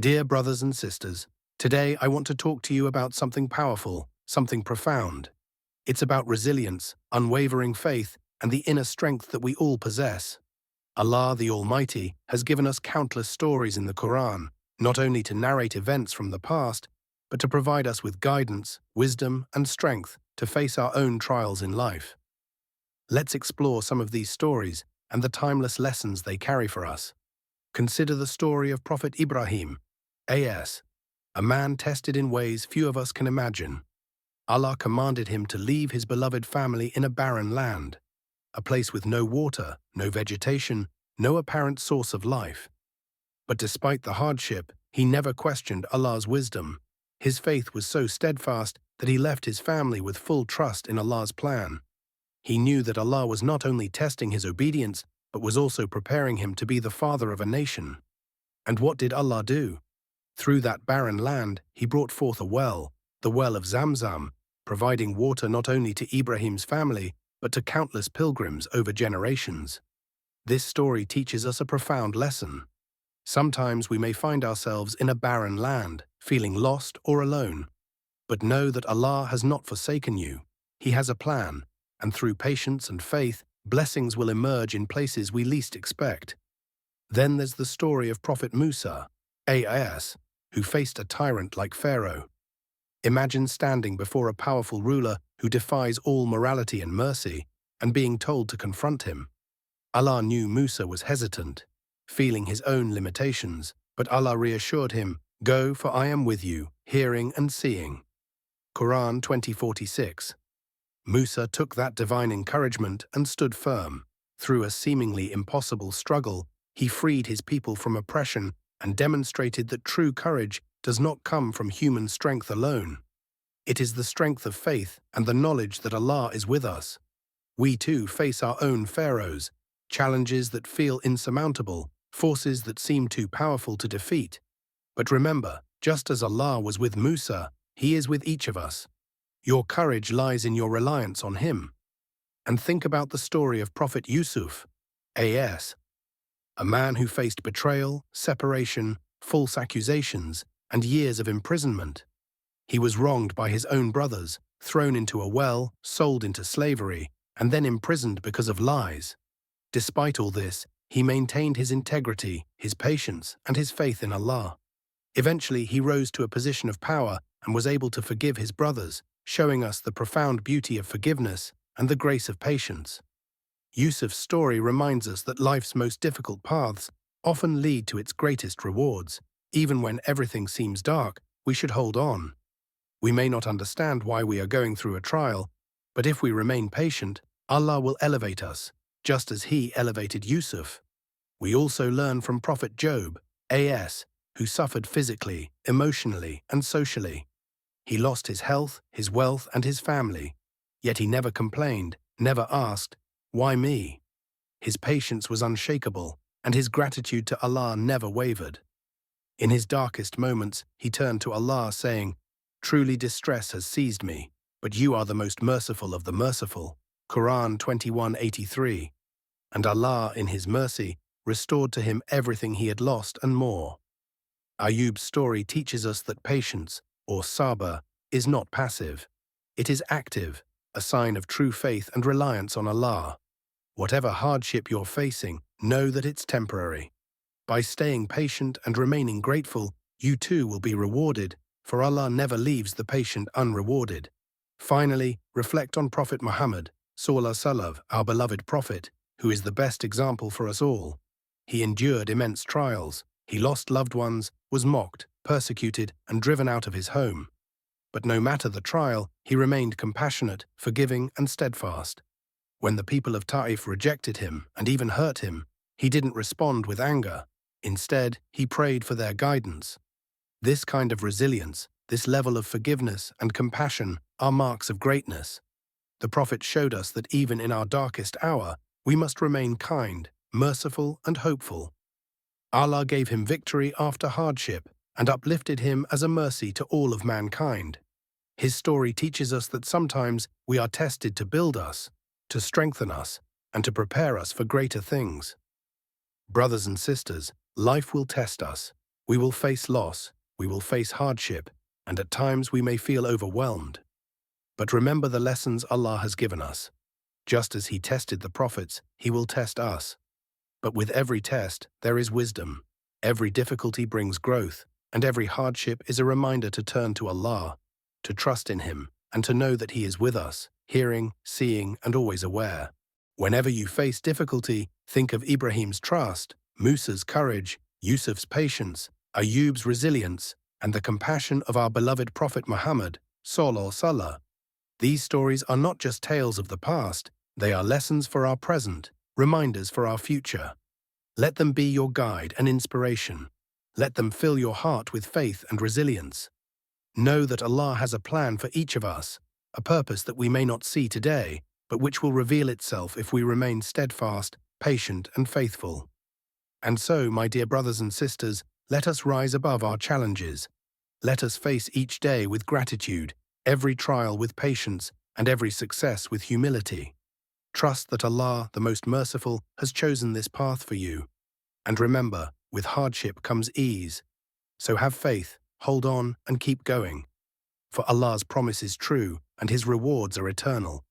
Dear brothers and sisters, today I want to talk to you about something powerful, something profound. It's about resilience, unwavering faith, and the inner strength that we all possess. Allah the Almighty has given us countless stories in the Quran, not only to narrate events from the past, but to provide us with guidance, wisdom, and strength to face our own trials in life. Let's explore some of these stories and the timeless lessons they carry for us. Consider the story of Prophet Ibrahim, a.s., a man tested in ways few of us can imagine. Allah commanded him to leave his beloved family in a barren land, a place with no water, no vegetation, no apparent source of life. But despite the hardship, he never questioned Allah's wisdom. His faith was so steadfast that he left his family with full trust in Allah's plan. He knew that Allah was not only testing his obedience, but was also preparing him to be the father of a nation. And what did Allah do? Through that barren land, he brought forth a well, the well of Zamzam, providing water not only to Ibrahim's family, but to countless pilgrims over generations. This story teaches us a profound lesson. Sometimes we may find ourselves in a barren land, feeling lost or alone. But know that Allah has not forsaken you. He has a plan, and through patience and faith, blessings will emerge in places we least expect. Then there's the story of Prophet Musa, a.s., who faced a tyrant like Pharaoh. Imagine standing before a powerful ruler who defies all morality and mercy, and being told to confront him. Allah knew Musa was hesitant, feeling his own limitations, but Allah reassured him, "Go, for I am with you, hearing and seeing." Quran 20:46. Musa took that divine encouragement and stood firm. Through a seemingly impossible struggle, he freed his people from oppression and demonstrated that true courage does not come from human strength alone. It is the strength of faith and the knowledge that Allah is with us. We too face our own pharaohs, challenges that feel insurmountable, forces that seem too powerful to defeat. But remember, just as Allah was with Musa, He is with each of us. Your courage lies in your reliance on Him. And think about the story of Prophet Yusuf, a.s., a man who faced betrayal, separation, false accusations, and years of imprisonment. He was wronged by his own brothers, thrown into a well, sold into slavery, and then imprisoned because of lies. Despite all this, he maintained his integrity, his patience, and his faith in Allah. Eventually, he rose to a position of power and was able to forgive his brothers, showing us the profound beauty of forgiveness and the grace of patience. Yusuf's story reminds us that life's most difficult paths often lead to its greatest rewards. Even when everything seems dark, we should hold on. We may not understand why we are going through a trial, but if we remain patient, Allah will elevate us, just as He elevated Yusuf. We also learn from Prophet Job, a.s., who suffered physically, emotionally, and socially. He lost his health, his wealth, and his family, yet he never complained, never asked, "Why me?" His patience was unshakable, and his gratitude to Allah never wavered. In his darkest moments, he turned to Allah saying, "Truly distress has seized me, but you are the most merciful of the merciful." Quran 21:83. And Allah, in His mercy, restored to him everything he had lost and more. Ayub's story teaches us that patience, or sabr, is not passive. It is active, a sign of true faith and reliance on Allah. Whatever hardship you're facing, know that it's temporary. By staying patient and remaining grateful, you too will be rewarded, for Allah never leaves the patient unrewarded. Finally, reflect on Prophet Muhammad, Sallallahu Alaihi Wasallam, our beloved Prophet, who is the best example for us all. He endured immense trials. He lost loved ones, was mocked, persecuted, and driven out of his home. But no matter the trial, he remained compassionate, forgiving, and steadfast. When the people of Ta'if rejected him and even hurt him, he didn't respond with anger. Instead, he prayed for their guidance. This kind of resilience, this level of forgiveness and compassion are marks of greatness. The Prophet showed us that even in our darkest hour, we must remain kind, merciful, and hopeful. Allah gave him victory after hardship and uplifted him as a mercy to all of mankind. His story teaches us that sometimes we are tested to build us, to strengthen us, and to prepare us for greater things. Brothers and sisters, life will test us. We will face loss, we will face hardship, and at times we may feel overwhelmed. But remember the lessons Allah has given us. Just as He tested the prophets, He will test us. But with every test, there is wisdom. Every difficulty brings growth, and every hardship is a reminder to turn to Allah, to trust in Him, and to know that He is with us, hearing, seeing, and always aware. Whenever you face difficulty, think of Ibrahim's trust, Musa's courage, Yusuf's patience, Ayub's resilience, and the compassion of our beloved Prophet Muhammad, Sallallahu Alaihi Wasallam. These stories are not just tales of the past, they are lessons for our present, reminders for our future. Let them be your guide and inspiration. Let them fill your heart with faith and resilience. Know that Allah has a plan for each of us, a purpose that we may not see today, but which will reveal itself if we remain steadfast, patient, and faithful. And so, my dear brothers and sisters, let us rise above our challenges. Let us face each day with gratitude, every trial with patience, and every success with humility. Trust that Allah, the Most Merciful, has chosen this path for you. And remember, with hardship comes ease. So have faith, hold on, and keep going. For Allah's promise is true, and His rewards are eternal.